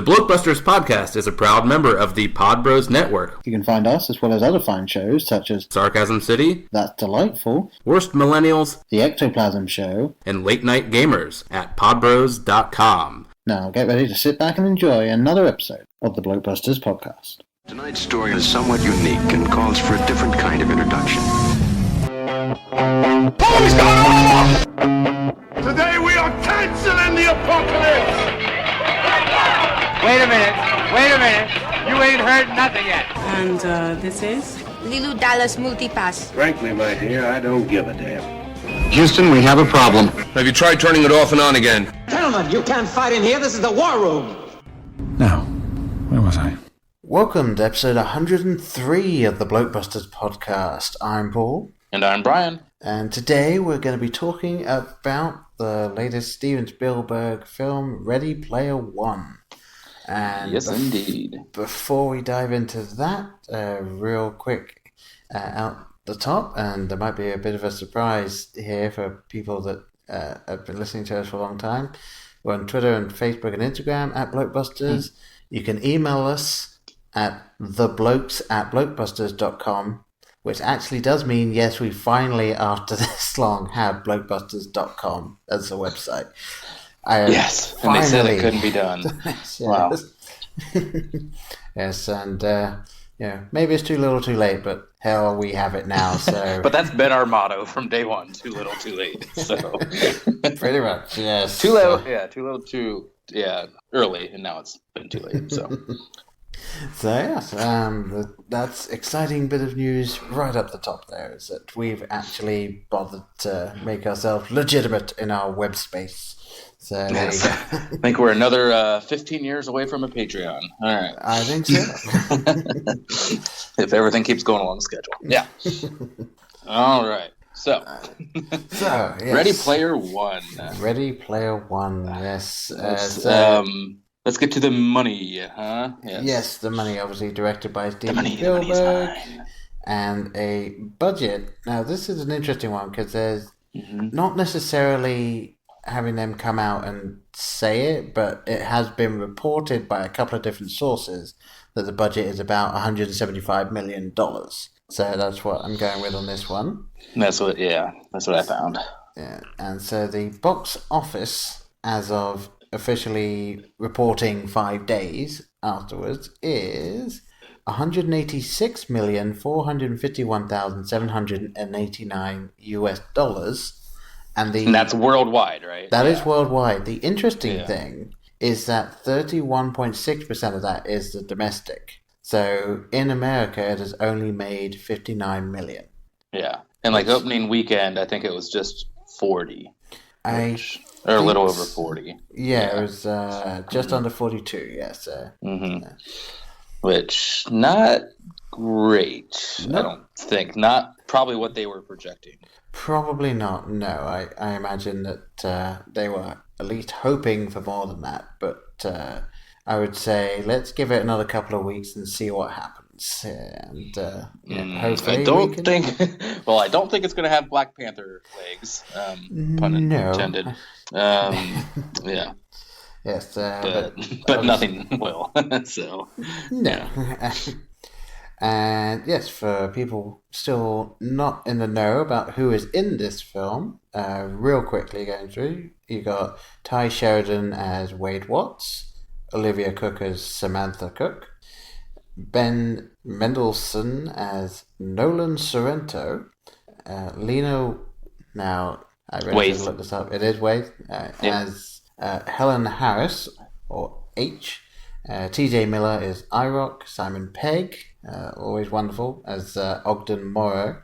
The Blokebusters podcast is a proud member of the Pod Bros Network. You can find us as well as other fine shows such as Sarcasm City, That's Delightful, Worst Millennials, The Ectoplasm Show, and Late Night Gamers at podbros.com. Now get ready to sit back and enjoy another episode of the Blokebusters podcast. Tonight's story is somewhat unique and calls for a different kind of introduction. Police gone off! Today we are canceling the apocalypse! Wait a minute. You ain't heard nothing yet. And this is? Lilu Dallas Multipass. Frankly, my dear, I don't give a damn. Houston, we have a problem. Have you tried turning it off and on again? Gentlemen, you can't fight in here. This is the war room. Now, where was I? Welcome to episode 103 of the Blokebusters podcast. I'm Paul. And I'm Brian. And today we're going to be talking about the latest Steven Spielberg film, Ready Player One. And yes, indeed. Before we dive into that, real quick out the top, and there might be a bit of a surprise here for people that have been listening to us for a long time. We're on Twitter and Facebook and Instagram at Blokebusters. You can email us at theblokes@blokebusters.com, which actually does mean, yes, we finally, after this long, have blokebusters.com as a website. Yes, finally. And they said it couldn't be done. Yes. Wow. Yes, and maybe it's too little too late, but hell, we have it now, so... But that's been our motto from day one, too little too late, so... Pretty much, yes. Too little, too little too, early, and now it's been too late, so... So yes, that's exciting bit of news right up the top there, is that we've actually bothered to make ourselves legitimate in our web space. So yes. I think we're another 15 years away from a Patreon. All right. I think so. If everything keeps going along the schedule. Yeah. All right. So yes. Ready Player One. Ready Player One, yes. Let's get to the money, huh? Yes, the money, obviously directed by Steven Spielberg. And a budget. Now, this is an interesting one because there's not necessarily having them come out and say it, but it has been reported by a couple of different sources that the budget is about $175 million. So that's what I'm going with on this one. That's what I found. Yeah, and so the box office, as of officially reporting 5 days afterwards, is $186,451,789 and that's worldwide, right? That is worldwide. The interesting thing is that 31.6% of that is the domestic. So in America, it has only made $59 million. Yeah, and opening weekend, I think it was just 40. Or a little over 40. Yeah, it was just under 42, yes. Which, not great, I don't think. Not probably what they were projecting. Probably not, no. I imagine that they were at least hoping for more than that. But I would say let's give it another couple of weeks and see what happens. And hopefully I don't think it's going to have Black Panther legs, pun intended. Yeah. Yes, but nothing will. So no. And yes, for people still not in the know about who is in this film, real quickly going through, you got Ty Sheridan as Wade Watts, Olivia Cook as Samantha Cook, Ben Mendelsohn as Nolan Sorrento, Lena, now I really should look this up, it is Wade, as Helen Harris, or H. TJ Miller is IROC, Simon Pegg, always wonderful, as Ogden Morrow,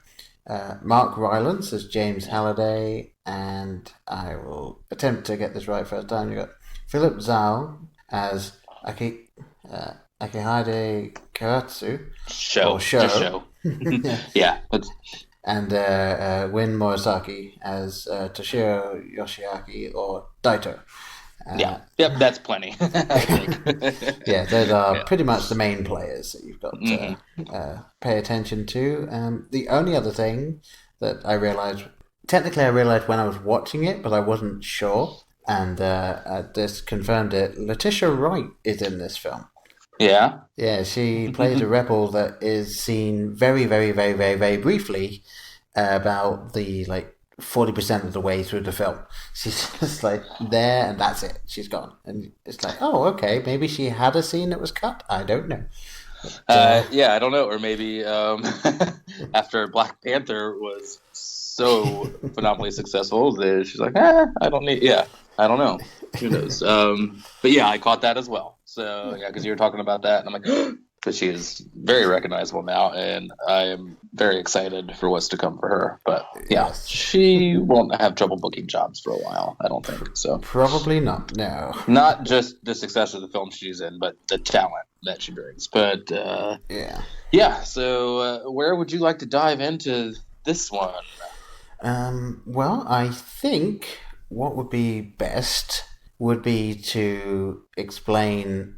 Mark Rylance as James Halliday, and I will attempt to get this right first time. You got Philip Zhao as Akihide Karatsu. Show. Yeah. And Win Morisaki as Toshiro Yoshiaki, or Daito. Yep, that's plenty. I think. Yeah, those are pretty much the main players that you've got to pay attention to. The only other thing that I realized when I was watching it, but I wasn't sure, and this confirmed it. Letitia Wright is in this film. Yeah? Yeah, she plays a rebel that is seen very, very, very, very, very briefly about the, 40% of the way through the film. She's just, there, and that's it. She's gone. And it's like, oh, okay, maybe she had a scene that was cut? I don't know. Yeah, I don't know. Or maybe after Black Panther was so phenomenally successful, she's like, I don't know. Who knows? But yeah, I caught that as well. So yeah, because you were talking about that, and I'm like, but she is very recognizable now, and I am very excited for what's to come for her. But yeah, she won't have trouble booking jobs for a while, I don't think. So probably not. No, not just the success of the film she's in, but the talent that she brings. But yeah. So where would you like to dive into this one? Well, I think what would be best would be to explain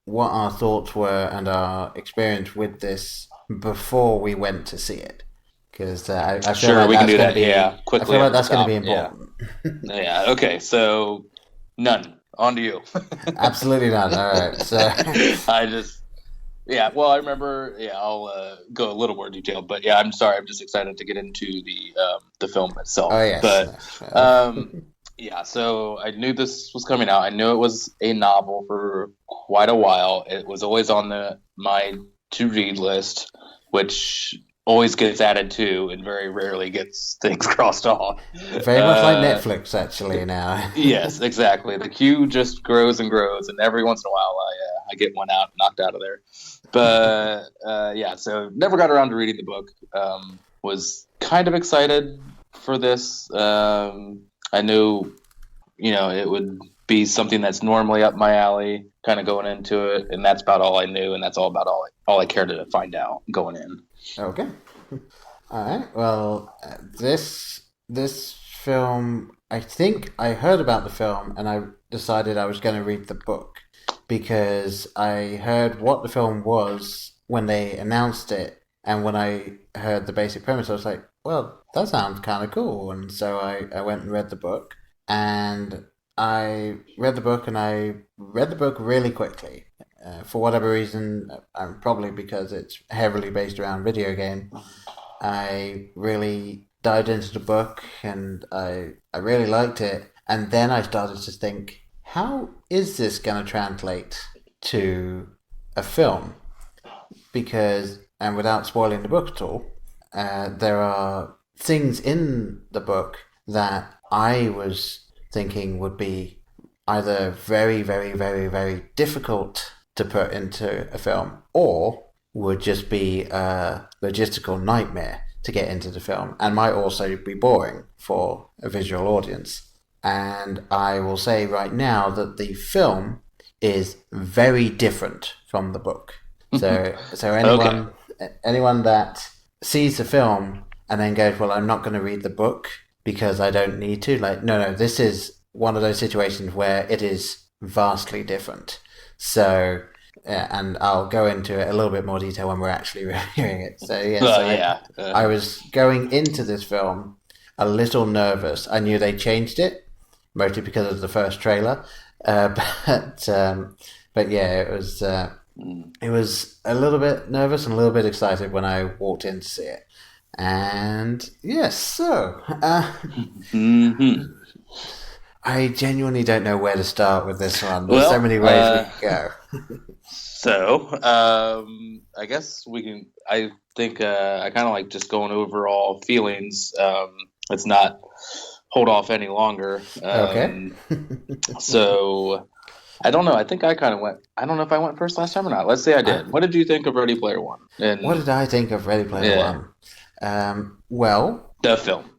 what our thoughts were and our experience with this before we went to see it. Because I feel like we can do that. Quickly. I feel like that's going to be important. Yeah. Okay. So none. On to you. Absolutely none. All right. So well, I remember. Yeah, I'll go a little more detailed, but yeah, I'm sorry. I'm just excited to get into the film itself. Oh yes. But yeah, so I knew this was coming out. I knew it was a novel for quite a while. It was always on my to-read list, which always gets added to and very rarely gets things crossed off. Very much like Netflix, actually, now. Yes, exactly. The queue just grows and grows, and every once in a while I get one knocked out of there. But yeah, so never got around to reading the book. Was kind of excited for this. I knew, it would be something that's normally up my alley, kind of going into it, and that's about all I knew, and that's all I cared to find out going in. Okay. All right. Well, this film, I think I heard about the film, and I decided I was going to read the book because I heard what the film was when they announced it, and when I heard the basic premise, I was like, well, that sounds kind of cool. And so I went and read the book, and I read the book really quickly. For whatever reason, probably because it's heavily based around video game, I really dived into the book, and I really liked it. And then I started to think, how is this going to translate to a film? Because, and without spoiling the book at all, there are things in the book that I was thinking would be either very, very, very, very difficult to put into a film, or would just be a logistical nightmare to get into the film, and might also be boring for a visual audience. And I will say right now that the film is very different from the book. So anyone that sees the film and then goes, well, I'm not going to read the book because I don't need to. No, this is one of those situations where it is vastly different. So, and I'll go into it a little bit more detail when we're actually reviewing it. So, I was going into this film a little nervous. I knew they changed it, mostly because of the first trailer. But yeah, it was a little bit nervous and a little bit excited when I walked in to see it. And yes, so I genuinely don't know where to start with this one. There's so many ways we can go. So I guess we can. I think I kind of like just going over all feelings. Let's not hold off any longer. Okay. So I don't know. I think I kind of went. I don't know if I went first last time or not. Let's say I did. What did you think of Ready Player One? And what did I think of Ready Player One? Well, the film.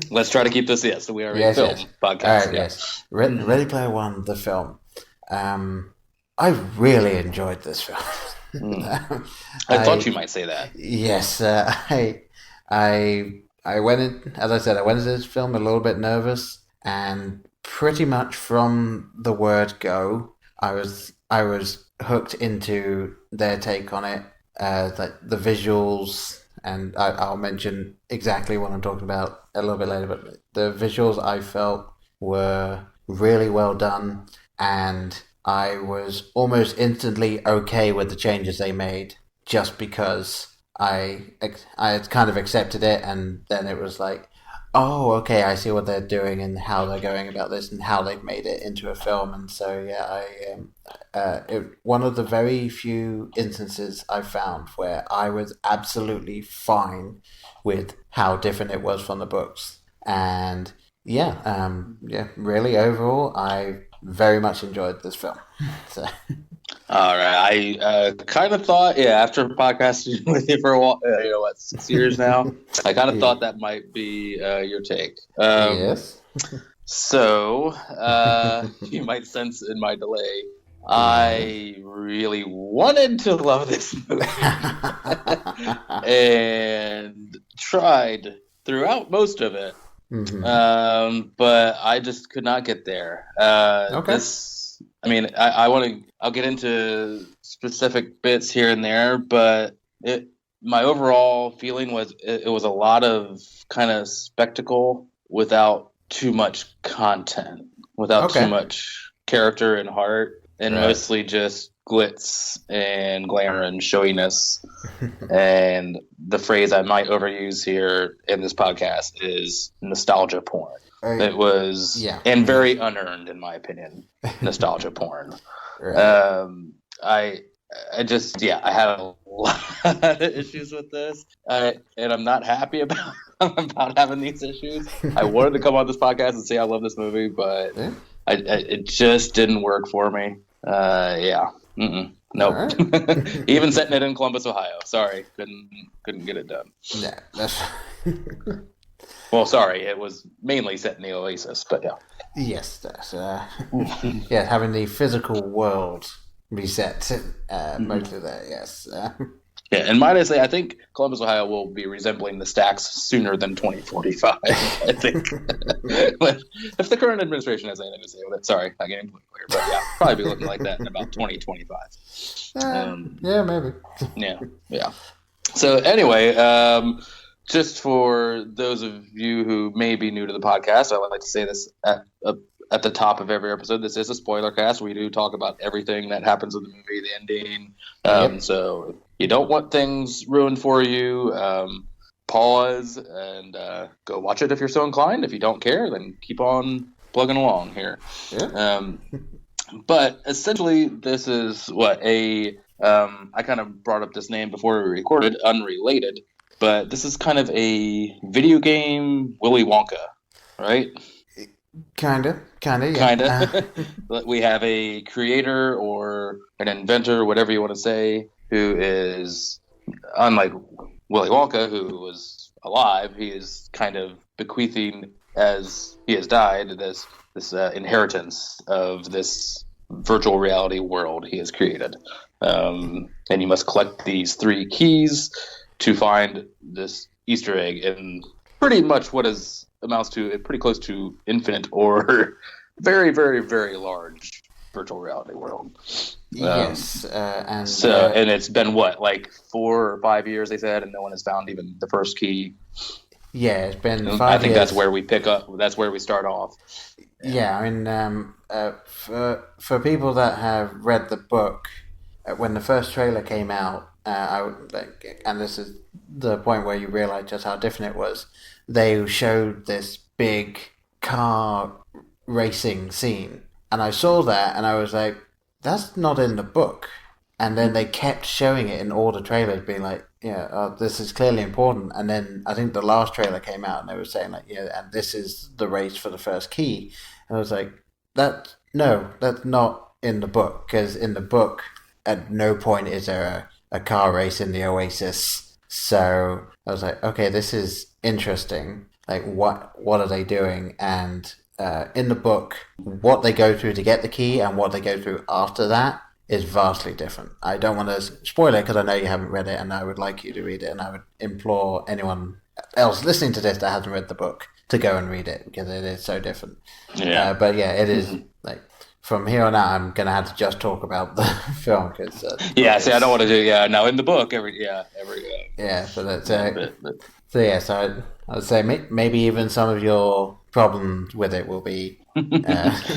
Let's try to keep this. Yes, we are a film podcast. Yes. Ready Player One, the film. I really enjoyed this film. I thought you might say that. Yes, I went in, as I said, I went into this film a little bit nervous, and pretty much from the word go, I was hooked into their take on it, like the visuals, and I'll mention exactly what I'm talking about a little bit later. But the visuals I felt were really well done, and I was almost instantly okay with the changes they made, just because I had kind of accepted it, and then it was like, oh, okay, I see what they're doing and how they're going about this and how they've made it into a film. And so, yeah, one of the very few instances I found where I was absolutely fine with how different it was from the books. And really overall, I very much enjoyed this film. So. All right. I kind of thought, after podcasting with you for a while, 6 years now, I kind of thought that might be your take. Yes. So, you might sense in my delay, I really wanted to love this movie and tried throughout most of it. Mm-hmm. But I just could not get there. Okay. I'll get into specific bits here and there, but my overall feeling was it was a lot of kind of spectacle without too much content, without too much character and heart, and mostly just glitz and glamour and showiness. And the phrase I might overuse here in this podcast is nostalgia porn. It was, and very unearned, in my opinion, nostalgia porn. I had a lot of issues with this, and I'm not happy about having these issues. I wanted to come on this podcast and say I love this movie, but it just didn't work for me. Nope. Right. Even setting it in Columbus, Ohio. Sorry, couldn't get it done. Yeah, that's. Well, sorry, it was mainly set in the Oasis, but yeah. Yes, that's having the physical world reset mostly there. Yes. And might I say, I think Columbus, Ohio will be resembling the Stacks sooner than 2045. I think, if the current administration has anything to say with it. Sorry, not getting political here, but probably be looking like that in about 2025. Maybe. Yeah. So anyway, just for those of you who may be new to the podcast, I would like to say this at the top of every episode. This is a spoiler cast. We do talk about everything that happens in the movie, the ending. So if you don't want things ruined for you, pause and go watch it if you're so inclined. If you don't care, then keep on plugging along here. Yeah. But essentially, this is I kind of brought up this name before we recorded, Unrelated. But this is kind of a video game Willy Wonka, right? Kinda, yeah. We have a creator or an inventor, whatever you want to say, who is, unlike Willy Wonka, who was alive, he is kind of bequeathing, as he has died, this inheritance of this virtual reality world he has created. And you must collect these 3 keys to find this Easter egg in pretty much amounts to pretty close to infinite or very, very, very large virtual reality world. Yes, and it's been like 4 or 5 years, they said, and no one has found even the first key. Yeah, it's been 5 years. I think that's where we pick up. That's where we start off. Yeah, I mean, for people that have read the book, when the first trailer came out, and this is the point where you realize just how different it was. They showed this big car racing scene, and I saw that, and I was like, "That's not in the book." And then they kept showing it in all the trailers, being like, this is clearly important." And then I think the last trailer came out, and they were saying and this is the race for the first key. And I was like, that's not in the book, because in the book, at no point is there a car race in the Oasis. So I was like, okay, this is interesting. Like, what are they doing? And in the book, what they go through to get the key and what they go through after that is vastly different. I don't want to spoil it because I know you haven't read it, and I would like you to read it, and I would implore anyone else listening to this that hasn't read the book to go and read it, because it is so different. But it is from here on out, I'm gonna have to just talk about the film because see, I don't want to do no in the book every so that's so I would say maybe even some of your problems with it will be vanished.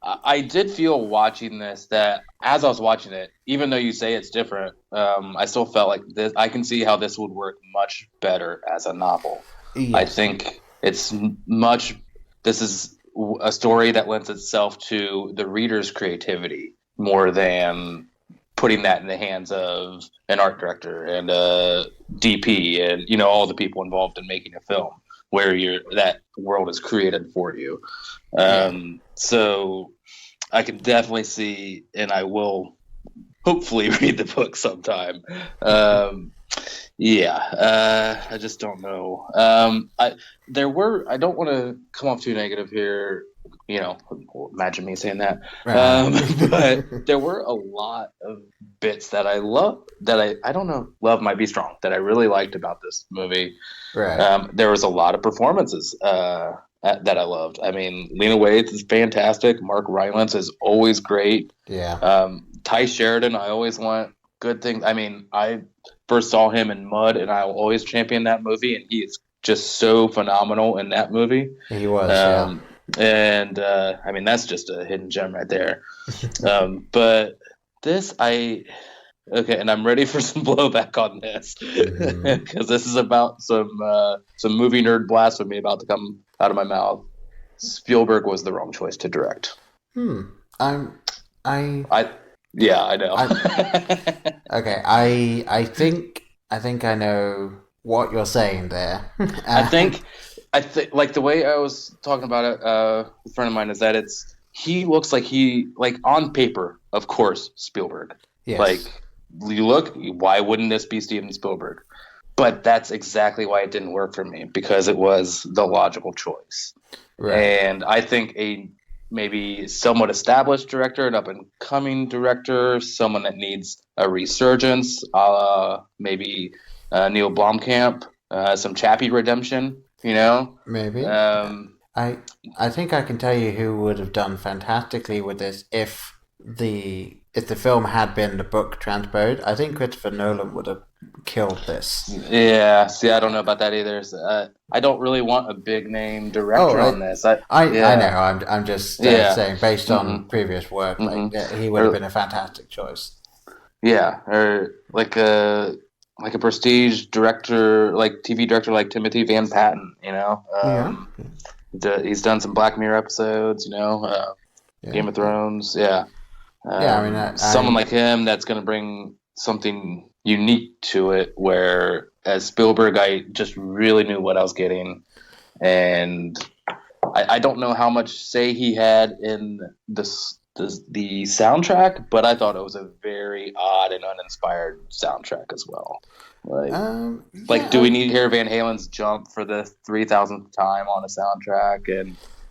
I did feel watching this that as I was watching it, even though you say it's different, I still felt like this. I can see how this would work much better as a novel. Yes. I think it's much. This is a story that lends itself to the reader's creativity more than putting that in the hands of an art director and a DP and all the people involved in making a film, where that world is created for you. So I can definitely see, and I will hopefully read the book sometime. I just don't know. I don't want to come off too negative here. Imagine me saying that. But there were a lot of bits that I love that I don't know, love might be strong, that I really liked about this movie. Right. There was a lot of performances that I loved. I mean, Lena Waithe is fantastic. Mark Rylance is always great. Yeah. Ty Sheridan, I always want good things. I mean, I first saw him in Mud, and I will always champion that movie, and he is just so phenomenal in that movie. He was, And, I mean, that's just a hidden gem right there. But this, and I'm ready for some blowback on this, because this is about some movie nerd blasphemy about to come out of my mouth. Spielberg was the wrong choice to direct. I know. I think I know what you're saying there. I think like the way I was talking about it, a friend of mine, is that he looks like on paper, of course, Spielberg. Yes. Like you look, why wouldn't this be Steven Spielberg? But that's exactly why it didn't work for me, because it was the logical choice. Right. And I think a maybe somewhat established director, an up-and-coming director, someone that needs a resurgence, maybe Neil Blomkamp, some Chappie redemption, Maybe. I think I can tell you who would have done fantastically with this if the film had been the book transposed. I think Christopher Nolan would have killed this. Yeah, see, I don't know about that either. So, I don't really want a big name director on this. I know. I'm just saying, based on previous work, he would have been a fantastic choice. Yeah, or like a prestige director, like TV director, like Timothy Van Patten. He's done some Black Mirror episodes. Game of Thrones. Yeah. Someone like him that's going to bring something unique to it, where as Spielberg, I just really knew what I was getting, and I don't know how much say he had in the soundtrack, but I thought it was a very odd and uninspired soundtrack as well. Do we need to hear Van Halen's Jump for the 3,000th time on a soundtrack?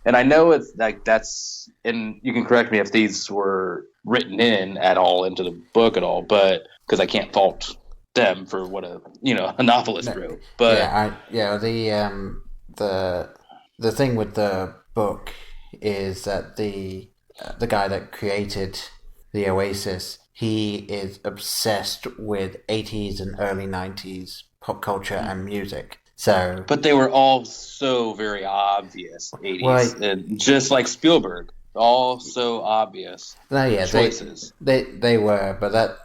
And I know it's like that's, and you can correct me if these were written in at all into the book at all, but because I can't fault them for what a novelist wrote. But the thing with the book is that the guy that created the Oasis, he is obsessed with 80s and early 90s pop culture and music. So, but they were all so very obvious 80s, and just like Spielberg, all so obvious choices. They were, but that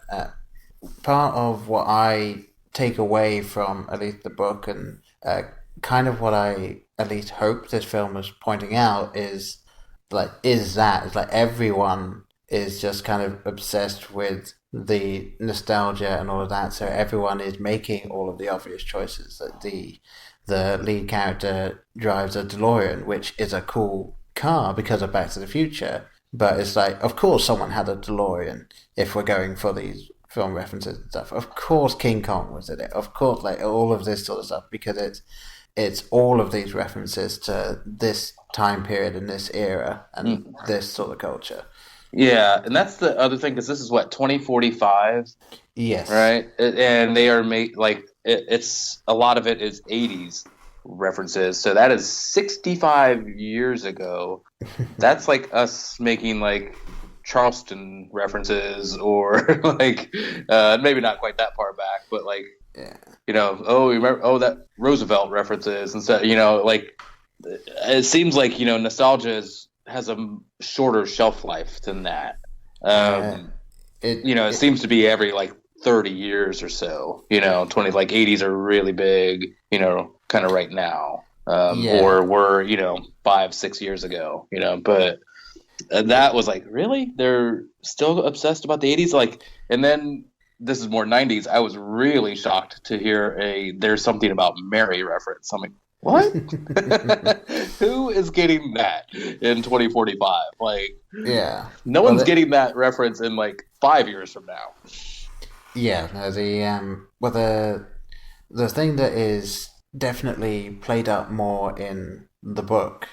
part of what I take away from at least the book, and kind of what I at least hope this film was pointing out is everyone is just kind of obsessed with the nostalgia and all of that, so everyone is making all of the obvious choices. That the lead character drives a DeLorean, which is a cool car because of Back to the Future, but it's like, of course someone had a DeLorean if we're going for these film references and stuff. Of course King Kong was in it, of course, like all of this sort of stuff, because it's all of these references to this time period and this era and this sort of culture. Yeah, and that's the other thing, because this is 2045. Yes. Right, and they are made it's a lot of it is 80s, references. So that is 65 years ago. That's like us making like Charleston references, or like maybe not quite that far back, but like remember that Roosevelt references and stuff. Like it seems like nostalgia has a shorter shelf life than that. It seems to be every like 30 years or so. 20 like 80s are really big. Kind of right now, or were 5-6 years ago. But. That was like, really? They're still obsessed about the 80s? Like, and then this is more 90s. I was really shocked to hear there's something about Mary reference. I'm like, what? Who is getting that in 2045? Like, no one's getting that reference in like 5 years from now. Yeah, no, the thing that is definitely played up more in the book,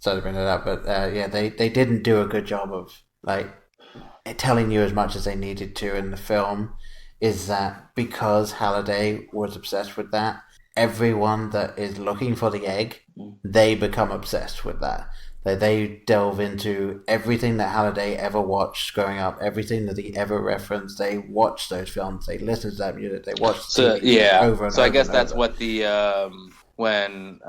sorry to bring it up, but they didn't do a good job of like telling you as much as they needed to in the film. Is that because Halliday was obsessed with that? Everyone that is looking for the egg, they become obsessed with that. They delve into everything that Halliday ever watched growing up, everything that he ever referenced. They watch those films, they listen to that music, they watch the TV over and over. So I guess and that's over. what the when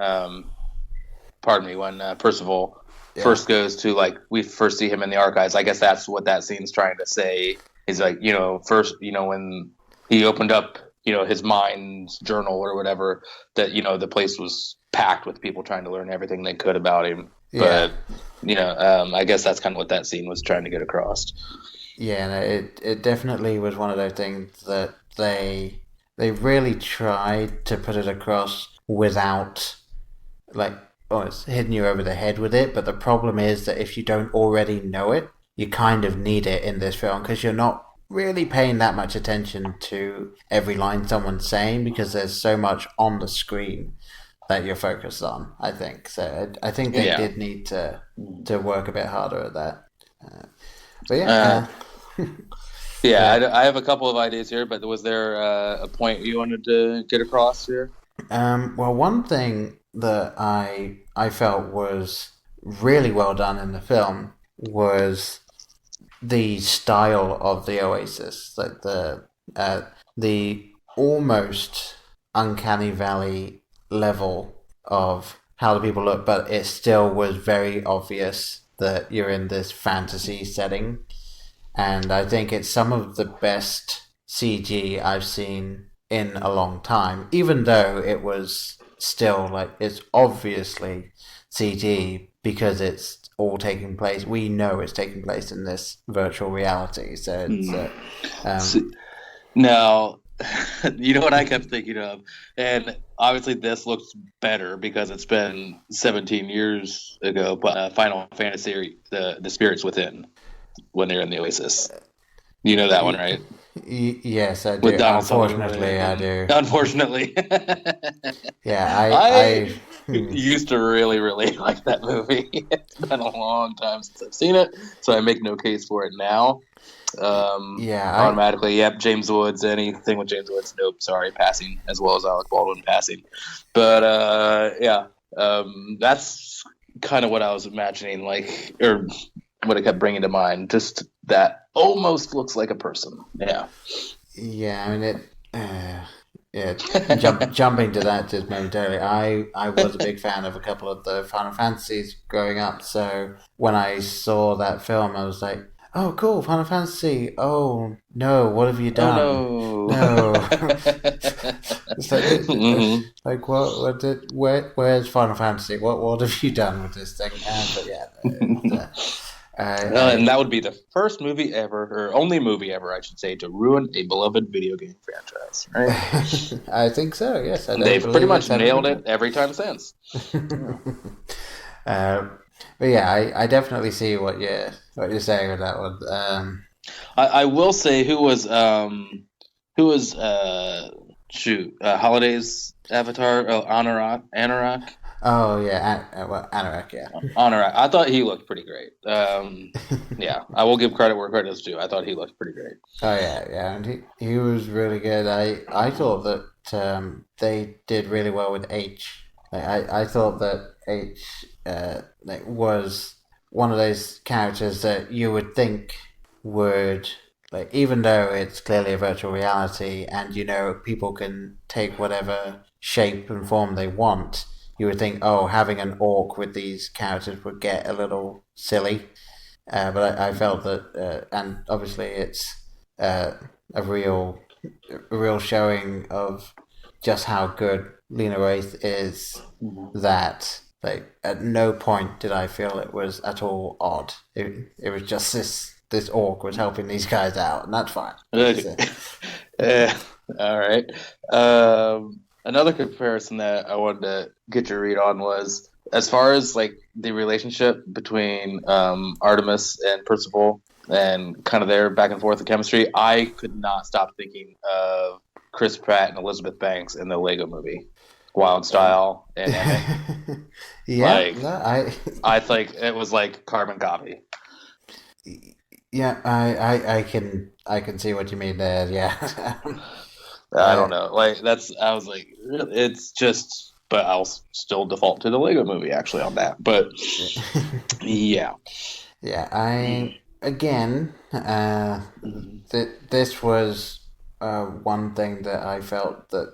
Percival first goes to, like, we first see him in the archives. I guess that's what that scene's trying to say. He's like, first, when he opened up, his mind's journal or whatever, that, the place was packed with people trying to learn everything they could about him. Yeah. But, I guess that's kind of what that scene was trying to get across. Yeah, no, it definitely was one of those things that they really tried to put it across without, like, it's hitting you over the head with it. But the problem is that if you don't already know it, you kind of need it in this film, because you're not really paying that much attention to every line someone's saying, because there's so much on the screen that you're focused on, I think. So I think they did need to work a bit harder at that. I have a couple of ideas here, but was there a point you wanted to get across here? Well, one thing that I felt was really well done in the film was the style of the Oasis, like the almost uncanny valley level of how the people look, but it still was very obvious that you're in this fantasy setting. And I think it's some of the best CG I've seen in a long time, even though it was still like, it's obviously CG because it's all taking place. We know it's taking place in this virtual reality. So it's now, you know what I kept thinking of, and obviously this looks better because it's been 17 years ago. But Final Fantasy, the Spirits Within, when they're in the Oasis, you know that one, right? Yes, I do. With Donald Unfortunately, I do. Unfortunately. Yeah, I used to really, really like that movie. It's been a long time since I've seen it, so I make no case for it now. Automatically, James Woods, anything with James Woods, nope, sorry, passing, as well as Alec Baldwin passing. But, that's kind of what I was imagining, like, or what it kept bringing to mind, just that almost looks like a person. Yeah, I mean, jumping to that just momentarily, I was a big fan of a couple of the Final Fantasies growing up, so when I saw that film, I was like, oh, cool, Final Fantasy. Oh, no, what have you done? Oh, no. It's like, where's Final Fantasy? What have you done with this thing? And that would be the first movie ever, or only movie ever, I should say, to ruin a beloved video game franchise, right? I think so, yes. They've pretty much nailed it every time since. But yeah, I definitely see what you're saying with that one. I will say who was Holiday's avatar? Oh, Anorak. Oh yeah, Anorak. Yeah. Anorak. I thought he looked pretty great. Yeah, I will give credit where credit's due. I thought he looked pretty great. Oh yeah, and he was really good. I thought that they did really well with H. I thought that H was one of those characters that you would think would, even though it's clearly a virtual reality and people can take whatever shape and form they want, you would think, oh, having an orc with these characters would get a little silly. But I felt that, and obviously it's a real showing of just how good Lena Waithe is, that at no point did I feel it was at all odd. It was just this orc was helping these guys out, and that's fine. All right. Another comparison that I wanted to get your read on was, as far as the relationship between Artemis and Percival and kind of their back and forth of chemistry, I could not stop thinking of Chris Pratt and Elizabeth Banks in the Lego movie Wild Style and Emmett. Yeah, I think it was like carbon copy. Yeah, I can see what you mean there. Yeah. I don't know. I was like, it's just, but I'll still default to the Lego movie actually on that. But yeah. Yeah, this was one thing that I felt that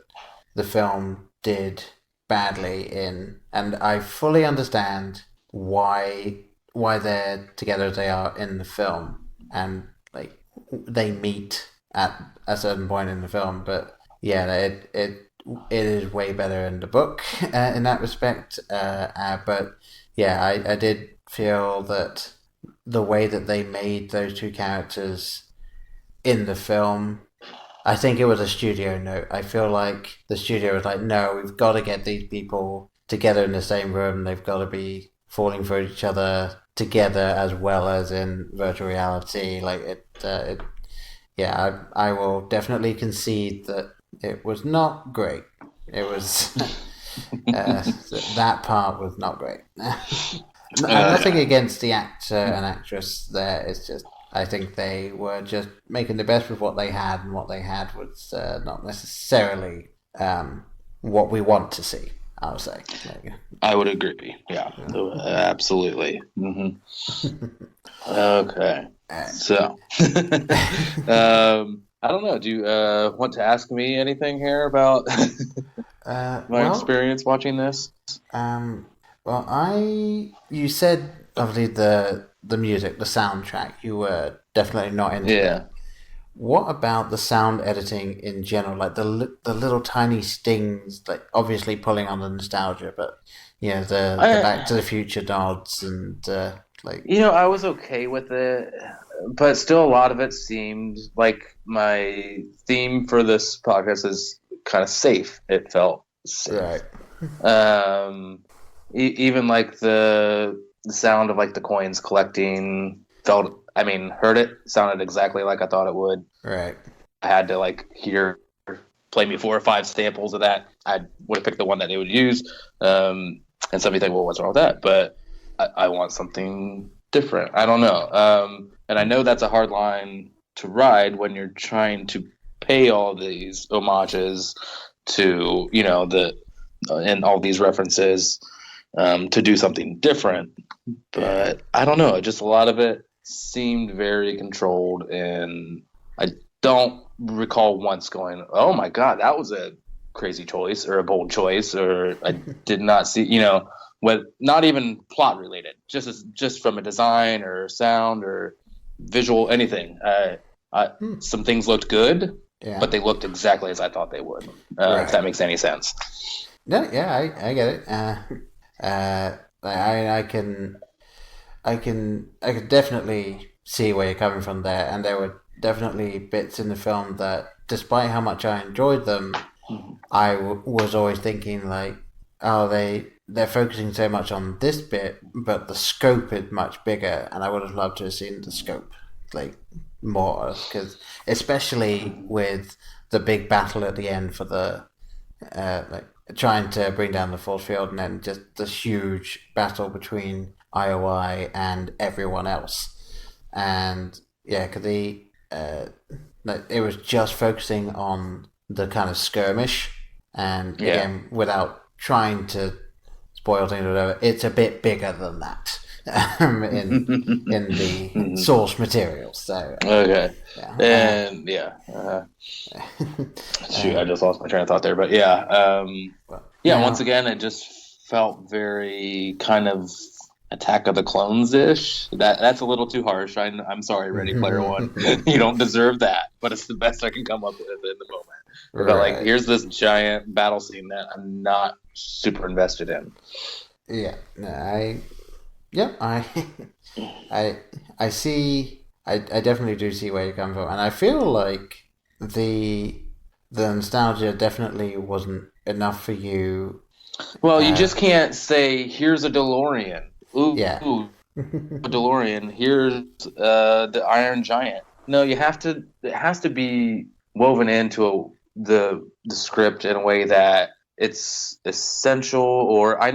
the film did badly in, and I fully understand why they're together as they are in the film, and they meet at a certain point in the film, but yeah, it is way better in the book in that respect. But yeah, I did feel that the way that they made those two characters in the film, I think it was a studio note. I feel like the studio was like, no, we've got to get these people together in the same room. They've got to be falling for each other together as well as in virtual reality. Yeah, I will definitely concede that it was not great. It was that part was not great. Nothing against the actor and actress there. It's just I think they were just making the best with what they had, and what they had was not necessarily what we want to see, I would say. I would agree. Yeah, absolutely. Mm-hmm. Okay. So, I don't know. Do you want to ask me anything here about my experience watching this? You said obviously the music, the soundtrack, you were definitely not into. Yeah. What about the sound editing in general? Like the little tiny stings, obviously pulling on the nostalgia, but the Back to the Future nods and I was okay with it, but still a lot of it seemed like my theme for this podcast is kind of safe. It felt safe. Right. Even the sound of the coins collecting heard it, sounded exactly like I thought it would. Right. I had to play me 4 or 5 samples of that. I would have picked the one that they would use. And somebody think, well, what's wrong with that? But I want something different. I don't know. And I know that's a hard line to ride when you're trying to pay all these homages to, and all these references to do something different. But I don't know. Just a lot of it seemed very controlled, and I don't recall once going, oh my God, that was a crazy choice or a bold choice, or I did not see, with not even plot related, just from a design or sound or visual, anything. Some things looked good, but they looked exactly as I thought they would. If that makes any sense. No, yeah, I get it. I can definitely see where you're coming from there, and there were definitely bits in the film that, despite how much I enjoyed them, I was always thinking they're focusing so much on this bit, but the scope is much bigger, and I would have loved to have seen the scope more, because especially with the big battle at the end for the trying to bring down the force field, and then just this huge battle between IOI and everyone else. And yeah, because it was just focusing on the kind of skirmish, and again, without trying to spoil things or whatever, it's a bit bigger than that in the source material. So okay, shoot, I just lost my train of thought there, but once again, it just felt very kind of Attack of the Clones-ish. That's a little too harsh. I'm sorry, Ready Player One. You don't deserve that, but it's the best I can come up with in the moment. But like, here's this giant battle scene that I'm not super invested in. Yeah, no, I see. I definitely do see where you come from, and I feel like the nostalgia definitely wasn't enough for you. Well, you just can't say, "Here's a DeLorean." Ooh, a DeLorean. Here's the Iron Giant. No, you have to. It has to be woven into the script in a way that it's essential. Or I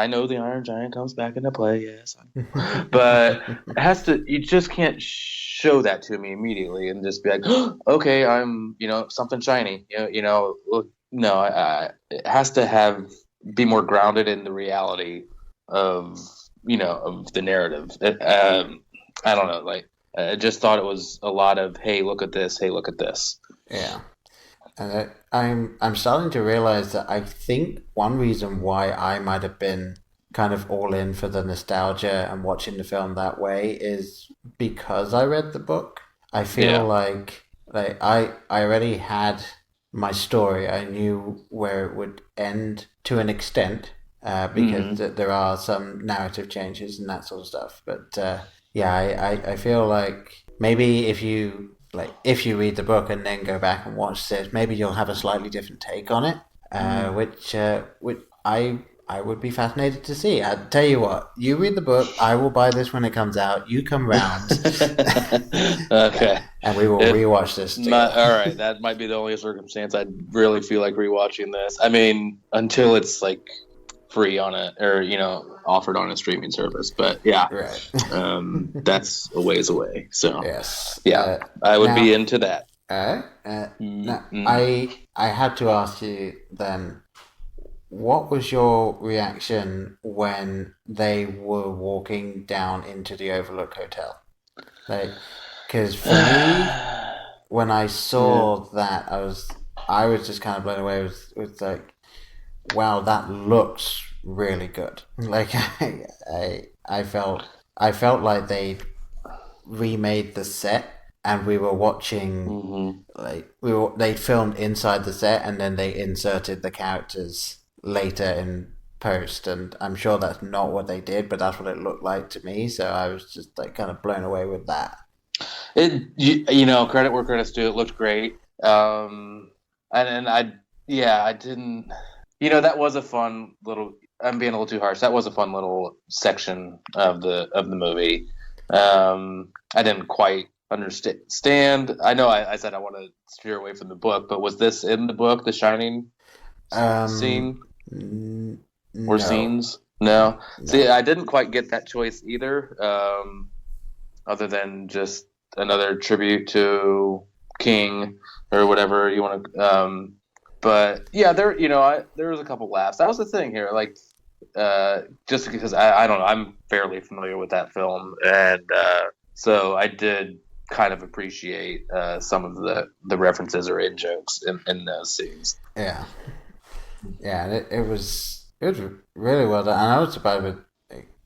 know the Iron Giant comes back into play. Yes, but it has to. You just can't show that to me immediately and just be like, oh, "Okay, I'm something shiny." No, it has to be more grounded in the reality of the narrative. I don't know, like I just thought it was a lot of, hey, look at this, hey, look at this. Yeah. And I'm starting to realize that I think one reason why I might have been kind of all in for the nostalgia and watching the film that way is because I read the book. I feel like I already had my story. I knew where it would end to an extent. Because there are some narrative changes and that sort of stuff. But I feel like maybe if you read the book and then go back and watch this, maybe you'll have a slightly different take on it, which I would be fascinated to see. I tell you what, you read the book, I will buy this when it comes out. You come round, okay, and we will rewatch this together. All right, that might be the only circumstance I'd really feel like rewatching this. I mean, until it's like free on it or offered on a streaming service, but that's a ways away, so yes, I would be into that. Now, I had to ask you then, what was your reaction when they were walking down into the Overlook Hotel? Because for me, when I saw that, I was just kind of blown away with like, wow, that looks really good. Like I felt like they remade the set, and we were watching they filmed inside the set, and then they inserted the characters later in post. And I'm sure that's not what they did, but that's what it looked like to me. So I was just like kind of blown away with that. Credit where credit's due. It looked great. I didn't. That was a fun little. I'm being a little too harsh. That was a fun little section of the movie. I didn't quite understand. I know I said I want to steer away from the book, but was this in the book, the Shining scene or scenes? No. See, I didn't quite get that choice either. Other than just another tribute to King or whatever you want to. But yeah, there was a couple laughs. That was the thing here, like just because I don't know, I'm fairly familiar with that film, and so I did kind of appreciate some of the references or in jokes in those scenes. Yeah, it was really well done, and I was surprised with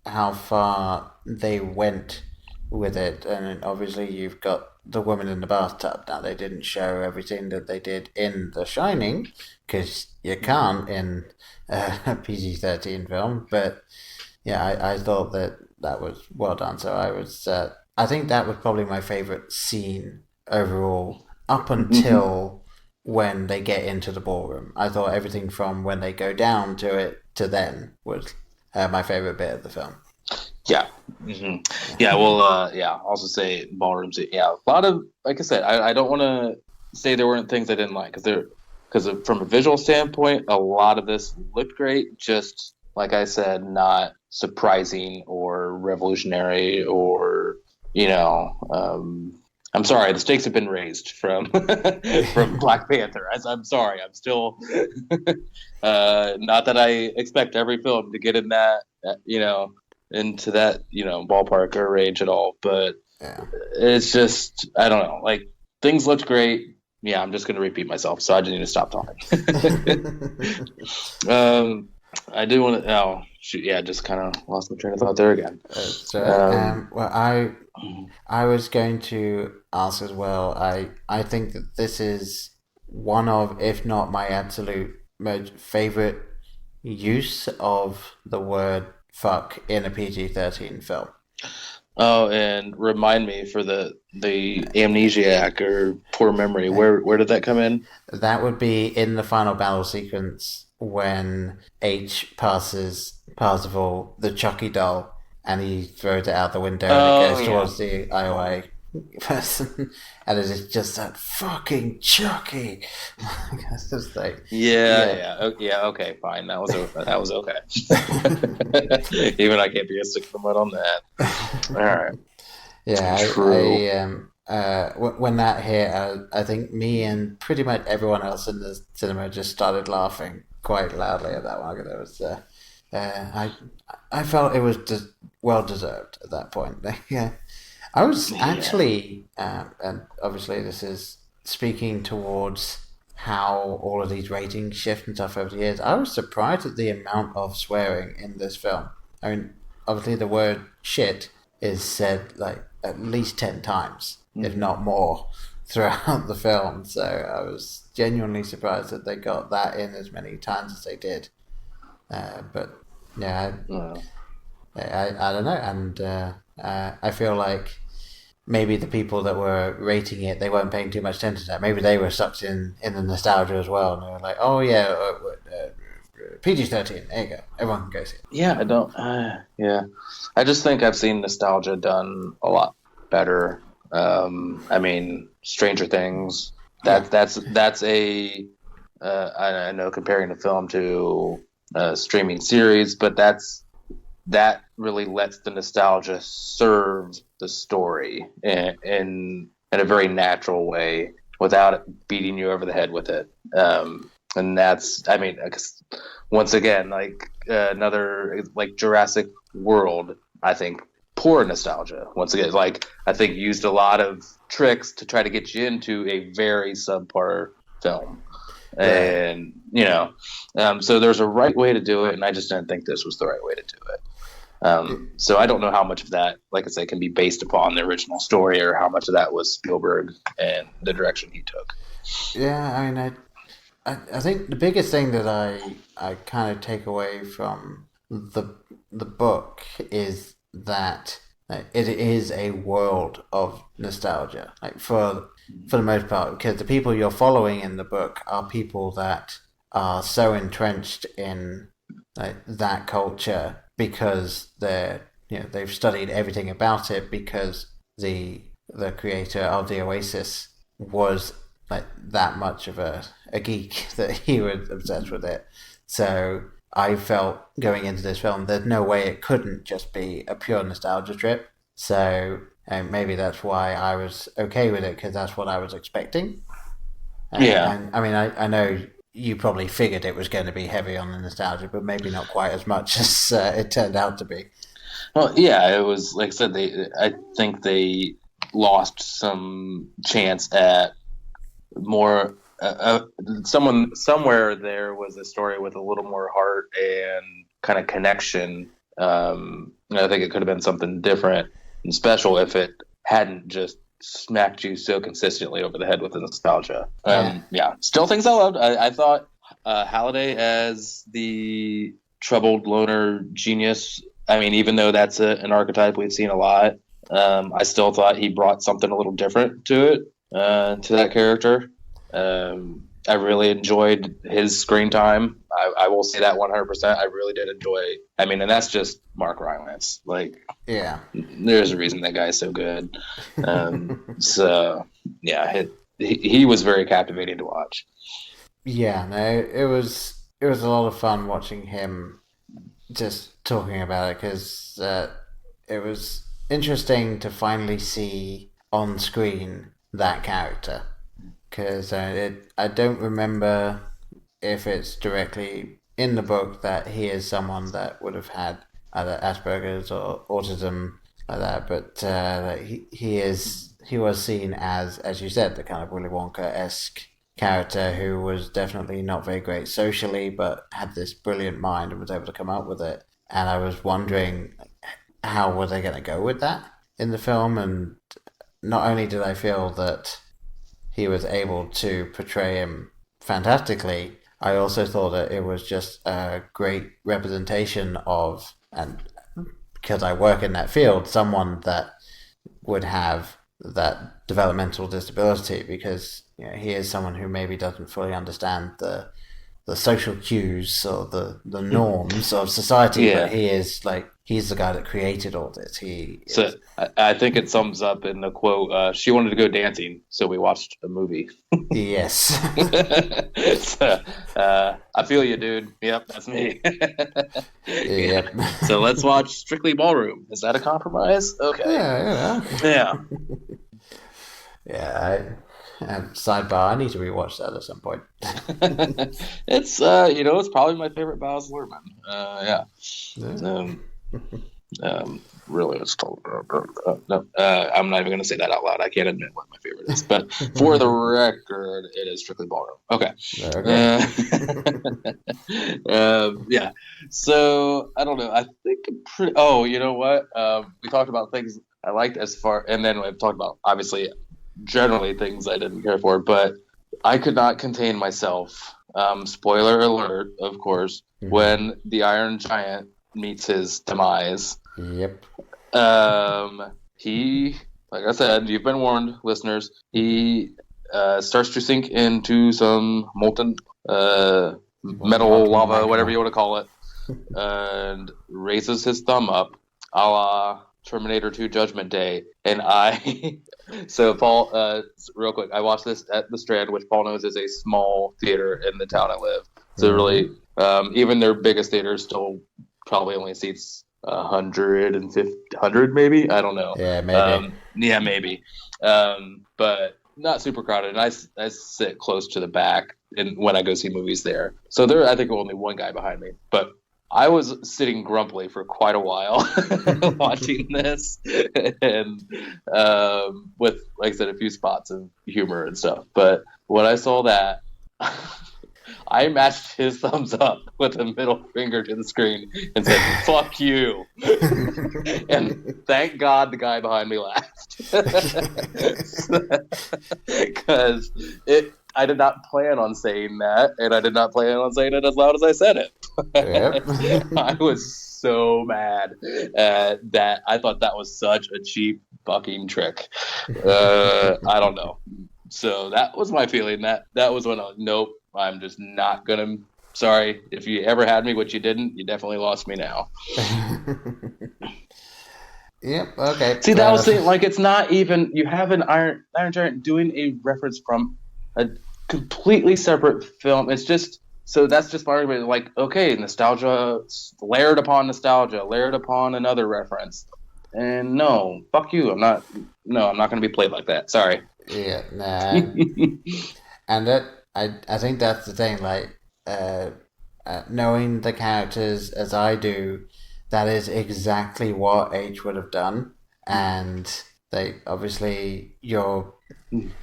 how far they went with it. And obviously, you've got the woman in the bathtub. Now, they didn't show everything that they did in The Shining, because you can't in a PG-13 film. But yeah, I thought that was well done. So I think that was probably my favorite scene overall, up until when they get into the ballroom. I thought everything from when they go down to it to then was my favorite bit of the film. Yeah. Mm-hmm. Yeah. Well, also say ballrooms. Yeah. A lot of, like I said, I don't want to say there weren't things I didn't like, because because from a visual standpoint, a lot of this looked great. Just like I said, not surprising or revolutionary or, I'm sorry, the stakes have been raised from from Black Panther. I'm sorry, I'm still not that I expect every film to get in that, into that, ballpark or range at all, but it's just, I don't know, like, things looked great. Yeah, I'm just going to repeat myself, so I just need to stop talking. I do want to. Oh, shoot! Yeah, just kind of lost my train of thought there again. Well, I was going to ask as well. I think that this is one of, if not my absolute most favorite use of the word "fuck" in a PG-13 film. Oh, and remind me for the amnesiac or poor memory. Where did that come in? That would be in the final battle sequence when H passes Parzival the Chucky doll, and he throws it out the window and it goes towards the IOA person, and it is just that fucking Chucky. It's just like, okay, fine. That was okay. Even I can't be a stick for mud on that. All right. Yeah, true. When that hit, I think me and pretty much everyone else in the cinema just started laughing quite loudly at that one. There was, I felt it was well deserved at that point. Yeah, I was actually, and obviously this is speaking towards how all of these ratings shift and stuff over the years. I was surprised at the amount of swearing in this film. I mean, obviously the word shit is said like at least 10 times, if not more, throughout the film. So I was genuinely surprised that they got that in as many times as they did. But yeah, I don't know. And I feel like maybe the people that were rating it, they weren't paying too much attention to that. Maybe they were sucked in the nostalgia as well. And they were like, oh yeah, PG-13, there you go. Everyone can go see it. Yeah, I don't. I just think I've seen nostalgia done a lot better. I mean, Stranger Things. That's a. I know comparing the film to a streaming series, but that really lets the nostalgia serve the story in a very natural way without it beating you over the head with it. And that's, I mean, once again, like another, like Jurassic World, I think, poor nostalgia. Once again, like, I think used a lot of tricks to try to get you into a very subpar film. And, so there's a right way to do it, and I just didn't think this was the right way to do it. So I don't know how much of that, like I say, can be based upon the original story or how much of that was Spielberg and the direction he took. Yeah, I mean, I think the biggest thing that I kind of take away from the book is that it is a world of nostalgia, like for the most part, because the people you're following in the book are people that are so entrenched in that culture because they've studied everything about it, because the creator of the Oasis was like that much of a geek that he was obsessed with it. So I felt going into this film, there's no way it couldn't just be a pure nostalgia trip. So maybe that's why I was okay with it, because that's what I was expecting. And I mean, I know you probably figured it was going to be heavy on the nostalgia, but maybe not quite as much as it turned out to be. Well, yeah, it was, like I said, I think they lost some chance at more. Somewhere there was a story with a little more heart and kind of connection. I think it could have been something different and special if it hadn't just smacked you so consistently over the head with the nostalgia. Still things I loved. I thought Halliday as the troubled loner genius, I mean, even though that's an archetype we've seen a lot, I still thought he brought something a little different to it, to that character. I really enjoyed his screen time. I will say that 100%. I really did enjoy. I mean, and that's just Mark Rylance. Like, yeah, there's a reason that guy's so good. So yeah, he was very captivating to watch. Yeah, no, it was a lot of fun watching him just talking about it because it was interesting to finally see on screen that character because I don't remember if it's directly in the book that he is someone that would have had either Asperger's or autism like that, but that he was seen as you said, the kind of Willy Wonka-esque character who was definitely not very great socially, but had this brilliant mind and was able to come up with it. And I was wondering, how were they going to go with that in the film? And not only did I feel that he was able to portray him fantastically, I also thought that it was just a great representation of, and because I work in that field, someone that would have that developmental disability, because he is someone who maybe doesn't fully understand the social cues or the norms of society, but he's the guy that created all this. I think it sums up in the quote, she wanted to go dancing, so we watched a movie. Yes. So, I feel you, dude. Yep, that's me. Yep. So let's watch Strictly Ballroom. Is that a compromise? Okay. Yeah. Yeah, sidebar, I need to rewatch that at some point. It's it's probably my favorite Baz Luhrmann. Really, it's told. No, I'm not even going to say that out loud. I can't admit what my favorite is, but for the record, it is Strictly Ballroom. Okay. Yeah. So I don't know. I think Oh, you know what? We talked about things I liked and then we've talked about obviously generally things I didn't care for, but I could not contain myself. Spoiler alert, of course, when the Iron Giant meets his demise. Yep. He, like I said, you've been warned, listeners. He starts to sink into some molten metal, lava, whatever you want to call it, and raises his thumb up, a la Terminator 2 Judgment Day. And so Paul, real quick, I watched this at the Strand, which Paul knows is a small theater in the town I live. So really, even their biggest theater still probably only seats 100 maybe. I don't know. Yeah, maybe. Maybe. But not super crowded. And I sit close to the back when I go see movies there. So there, I think only one guy behind me, but I was sitting grumpily for quite a while watching this, and with, like I said, a few spots of humor and stuff. But when I saw that, I matched his thumbs up with a middle finger to the screen and said, "Fuck you!" And thank God the guy behind me laughed, because I did not plan on saying that, and I did not plan on saying it as loud as I said it. Yep. I was so mad that I thought that was such a cheap fucking trick. I don't know. So that was my feeling. That was when nope, I'm just not gonna. Sorry, if you ever had me, which you didn't, you definitely lost me now. Yep. Okay. See, that was it. Like, it's not even. You have an Iron Giant doing a reference from a completely separate film. It's just so that's just my argument. Like, okay, nostalgia layered upon nostalgia, layered upon another reference, and no, fuck you. I'm not going to be played like that. Sorry. Yeah, nah. And that I think that's the thing. Like, knowing the characters as I do, that is exactly what H would have done, and they obviously you're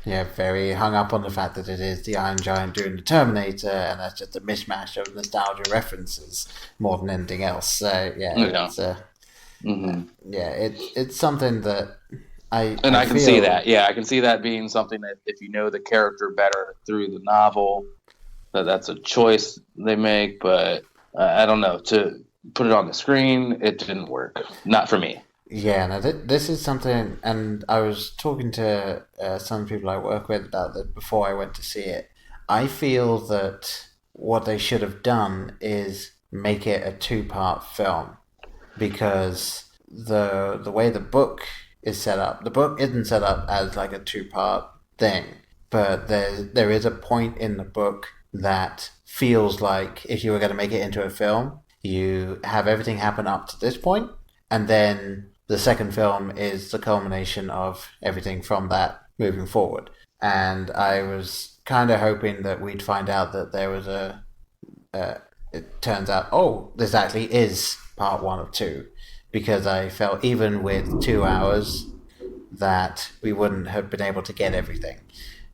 very hung up on the fact that it is the Iron Giant doing the Terminator, and that's just a mishmash of nostalgia references more than anything else. So it's something that I can see that. Yeah, I can see that being something that if you know the character better through the novel, that's a choice they make. But I don't know, to put it on the screen, it didn't work. Not for me. Yeah, no, this is something, and I was talking to some people I work with about that before I went to see it. I feel that what they should have done is make it a 2-part film, because the way the book is set up, the book isn't set up as like a 2-part thing, but there is a point in the book that feels like if you were going to make it into a film, you have everything happen up to this point, and then the second film is the culmination of everything from that moving forward. And I was kind of hoping that we'd find out that there was it turns out, this actually is part 1 of 2, because I felt even with 2 hours that we wouldn't have been able to get everything.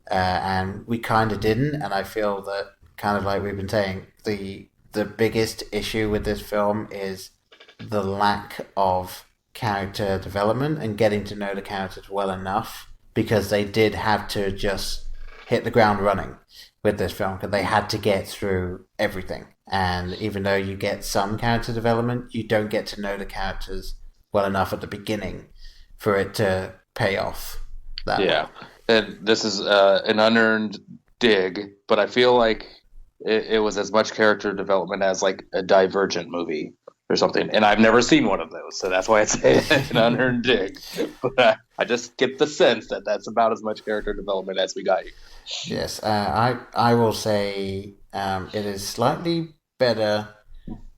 And we kind of didn't, and I feel that, kind of like we've been saying, the biggest issue with this film is the lack of character development and getting to know the characters well enough, because they did have to just hit the ground running with this film, because they had to get through everything. And even though you get some character development, you don't get to know the characters well enough at the beginning for it to pay off that way. And this is an unearned dig, but I feel like it was as much character development as like a Divergent movie or something. And I've never seen one of those, so that's why I say an unearned dig. But I just get the sense that that's about as much character development as we got here. Yes, I will say it is slightly better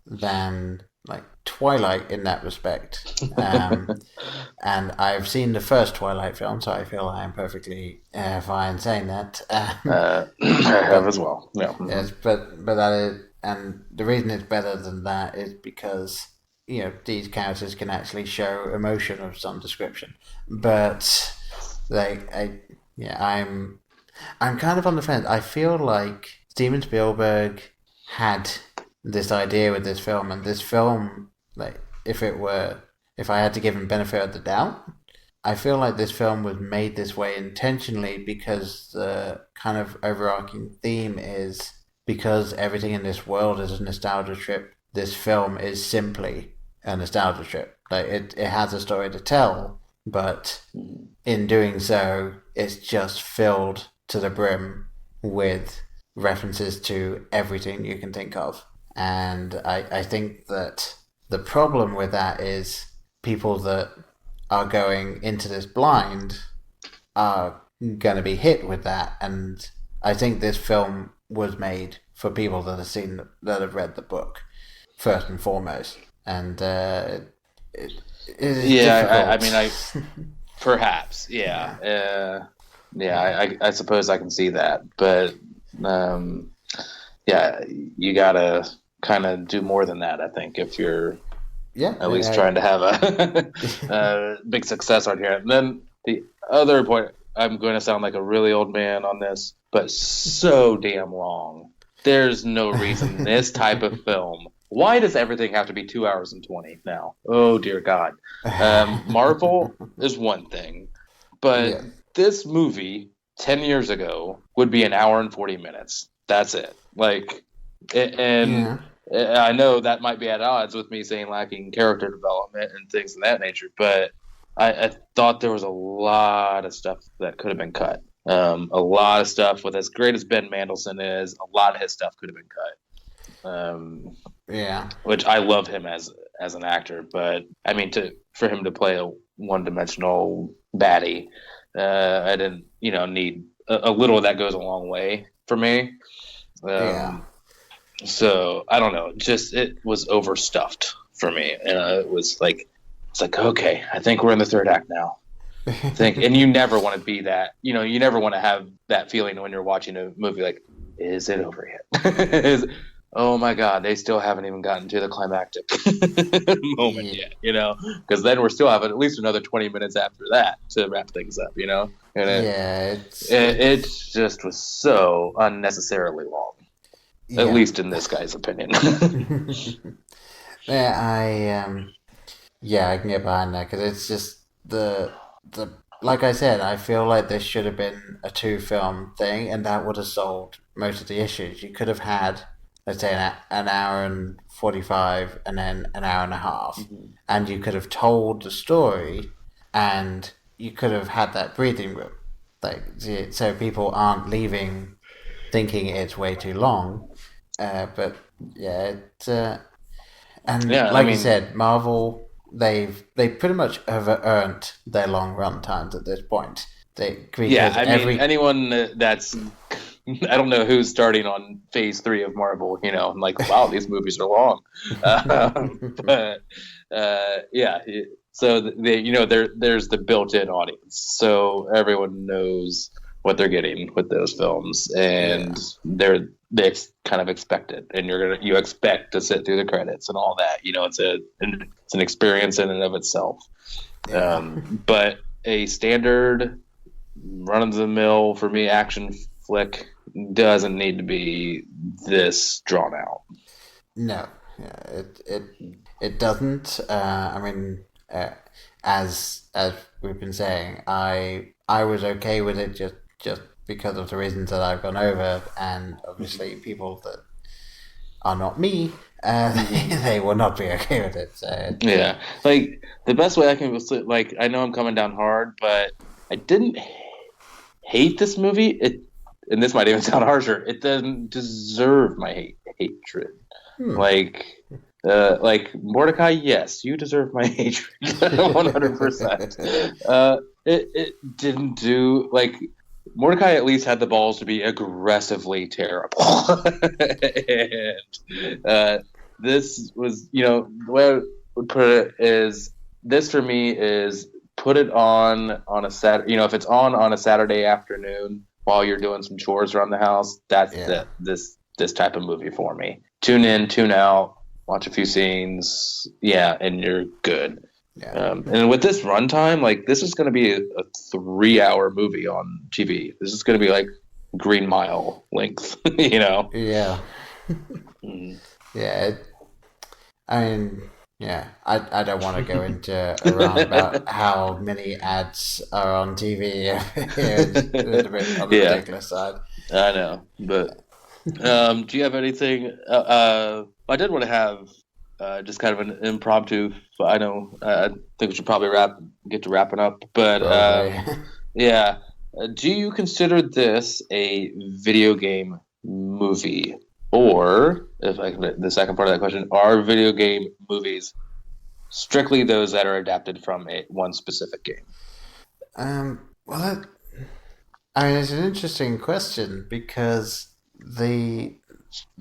than like Twilight in that respect. And I've seen the first Twilight film, so I feel I am perfectly fine saying that. I have as well. Yeah. Yes, but that is, and the reason it's better than that is because these characters can actually show emotion of some description. But I'm kind of on the fence. I feel like Steven Spielberg had this idea with this film, and this film, like, if I had to give him benefit of the doubt, I feel like this film was made this way intentionally, because the kind of overarching theme is, because everything in this world is a nostalgia trip, this film is simply a nostalgia trip. Like, it has a story to tell, but in doing so, it's just filled to the brim with references to everything you can think of. And I think that the problem with that is people that are going into this blind are going to be hit with that. And I think this film was made for people that have read the book first and foremost. And it is difficult. Perhaps, yeah. I suppose I can see that, but you gotta kind of do more than that, I think, if you're at least trying to have a big success on here. And then the other point, I'm going to sound like a really old man on this, but so damn long. There's no reason this type of film. Why does everything have to be 2 hours and 20 now? Oh, dear God. Marvel is one thing, but this movie 10 years ago would be an hour and 40 minutes. That's it. I know that might be at odds with me saying lacking character development and things of that nature, but I thought there was a lot of stuff that could have been cut. A lot of stuff, with as great as Ben Mendelsohn is, a lot of his stuff could have been cut. Which I love him as an actor, but I mean, for him to play a one-dimensional baddie, I didn't, need a little of that goes a long way for me. So I don't know, just it was overstuffed for me, and it's like, okay, I think we're in the third act now. And you never want to be that, you never want to have that feeling when you're watching a movie, like, is it over yet? Oh my God, they still haven't even gotten to the climactic moment yet, because then we're still having at least another 20 minutes after that to wrap things up, and it just was so unnecessarily long, at least in this guy's opinion. I can get behind that, because it's just the like I said, I feel like this should have been a 2-film thing, and that would have solved most of the issues. You could have had, let's say, an hour and 45 and then an hour and a half, and you could have told the story, and you could have had that breathing room, so people aren't leaving thinking it's way too long. But you said, Marvel, they pretty much have earned their long run times at this point. Anyone that's I don't know who's starting on Phase 3 of Marvel. I'm like, wow, these movies are long. But yeah. So there's the built-in audience, so everyone knows what they're getting with those films, and they kind of expect it, and you expect to sit through the credits and all that. It's an experience in and of itself. But a standard run-of-the-mill for me action flick doesn't need to be this drawn out. No, it doesn't. I mean, as we've been saying, I was okay with it just because of the reasons that I've gone over, and obviously people that are not me, they will not be okay with it. So yeah, like the best way I can like, I know I'm coming down hard, but I didn't hate this movie. And this might even sound harsher. It doesn't deserve my hatred. Like Mordecai, yes, you deserve my hatred, 100%. It didn't do, like, Mordecai at least had the balls to be aggressively terrible, and this was, the way I would put it is, this for me is put it on a Saturday. If it's on a Saturday afternoon while you're doing some chores around the house, that's this type of movie for me. Tune in, tune out, watch a few scenes, and you're good. And with this runtime, like, this is going to be a 3-hour movie on TV. This is going to be like Green Mile length, Yeah. I don't want to go into a rant about how many ads are on TV. It's a bit on the ridiculous side. I know, but do you have anything? I did want to have just kind of an impromptu. I know. I think we should probably get to wrapping up. But do you consider this a video game movie? Or, the second part of that question, are video game movies strictly those that are adapted from one specific game? Well, it's an interesting question, because the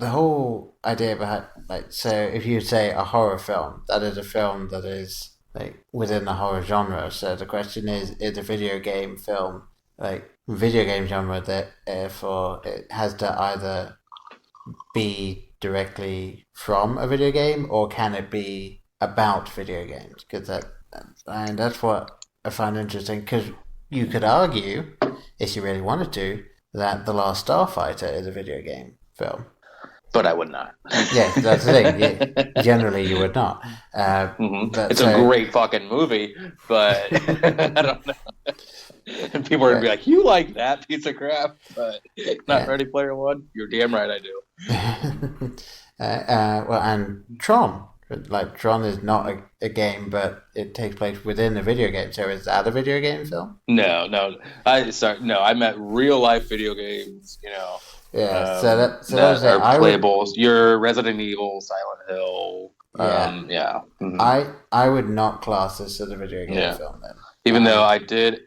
whole idea behind, like, so if you say a horror film, that is a film that is, like, within the horror genre. So the question is a video game film, like, video game genre, that therefore it has to either be directly from a video game, or can it be about video games? Because that's what I find interesting, because you could argue, if you really wanted to, that The Last Starfighter is a video game film. But I would not. Yeah, that's the thing. Generally, you would not. It's a great fucking movie, but I don't know. And people are going to be like, you like that piece of crap, but not Ready Player One? You're damn right I do. And Tron. Like, Tron is not a game, but it takes place within a video game. So is that a video game film? No. I meant real life video games, Yeah, that are playable. Your Resident Evil, Silent Hill. I would not class this as a video game film then. Even though I did,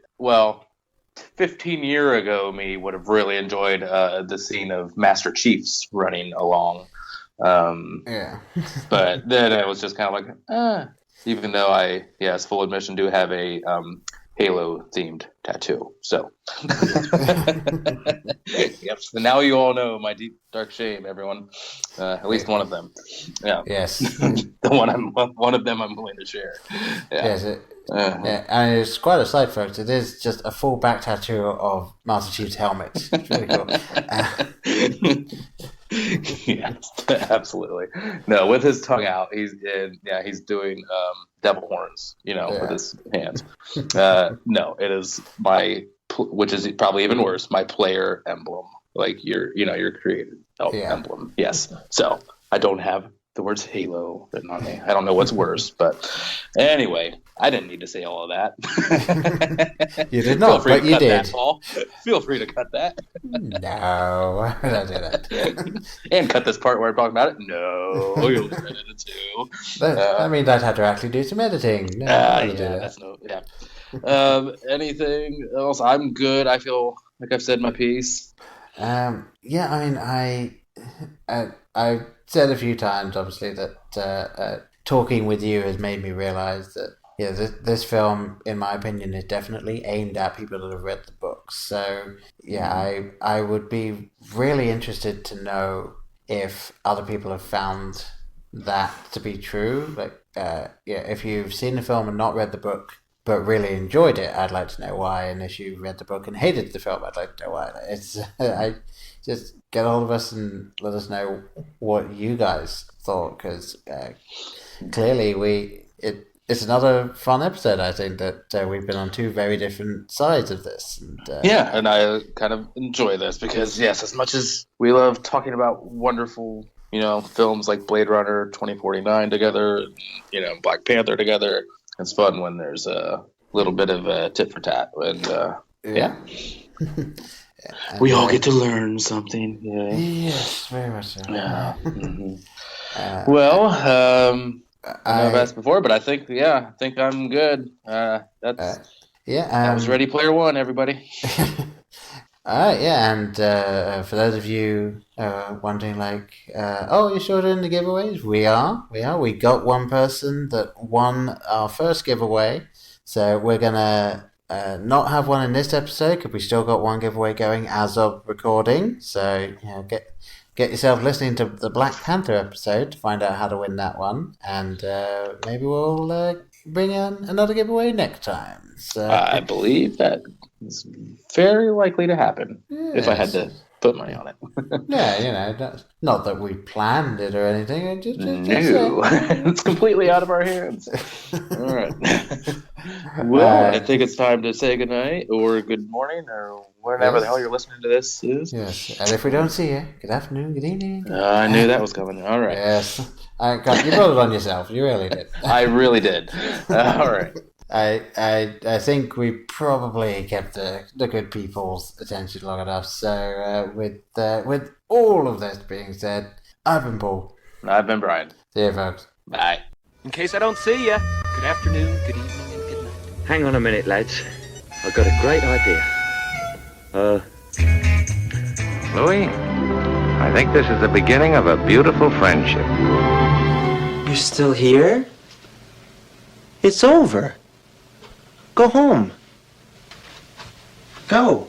15 years ago, me would have really enjoyed the scene of Master Chiefs running along. But then it was just kind of like, even though I, it's full admission, do have a Halo themed tattoo. So, yep. So now you all know my deep dark shame, everyone. At least one of them. Yeah. Yes. one of them I'm willing to share. Yeah. Yes. And it's quite a side, folks. It is just a full back tattoo of Master Chief's helmet. It's really cool. Yes, absolutely. No, with his tongue out, he's doing devil horns, with his hands. No, it is which is probably even worse, my player emblem, like your created emblem. Yes. So I don't have the words Halo written on me. I don't know what's worse, but anyway, I didn't need to say all of that. You did not, but you did. Feel free to cut that. No, I don't do that. And cut this part where I'm talking about it. No, you'll edit it too. I mean, I'd have to actually do some editing. No, that's no. Yeah. Anything else? I'm good. I feel like I've said my piece. Yeah, I mean, I said a few times, obviously, that talking with you has made me realize that this film, in my opinion, is definitely aimed at people that have read the books. So yeah, I would be really interested to know if other people have found that to be true. Like, if you've seen the film and not read the book, but really enjoyed it, I'd like to know why. And if you read the book and hated the film, I'd like to know why. It's I just get hold of us and let us know what you guys thought, because clearly it's another fun episode. I think that we've been on two very different sides of this. And, and I kind of enjoy this because, yes, as much as we love talking about wonderful, films like Blade Runner 2049 together, Black Panther together, it's fun when there's a little bit of tit for tat. And yeah. We all get to learn something. Yeah. Yes, very much so. Yeah. Mm-hmm. I've asked before, but I think I'm good. That was Ready Player One, everybody. And for those of you wondering, you're sure doing the giveaways? We are. We got one person that won our first giveaway, so we're gonna not have one in this episode because we still got one giveaway going as of recording. So get yourself listening to the Black Panther episode to find out how to win that one, and maybe we'll bring in another giveaway next time. So I believe that is very likely to happen if I had to put money on it. That's not that we planned it or anything. No, it's completely out of our hands. All right. Well, I think it's time to say goodnight or good morning or whenever the hell you're listening to this is. Yes, and if we don't see you, good afternoon, good evening. I knew that was coming. All right. Yes. You brought it on yourself. You really did. I really did. All right. I think we probably kept the good people's attention long enough. So with all of this being said, I've been Paul. And I've been Brian. See you, folks. Bye. In case I don't see you, good afternoon, good evening, and good night. Hang on a minute, lads. I've got a great idea. Louis, I think this is the beginning of a beautiful friendship. You're still here? It's over. Go home. Go.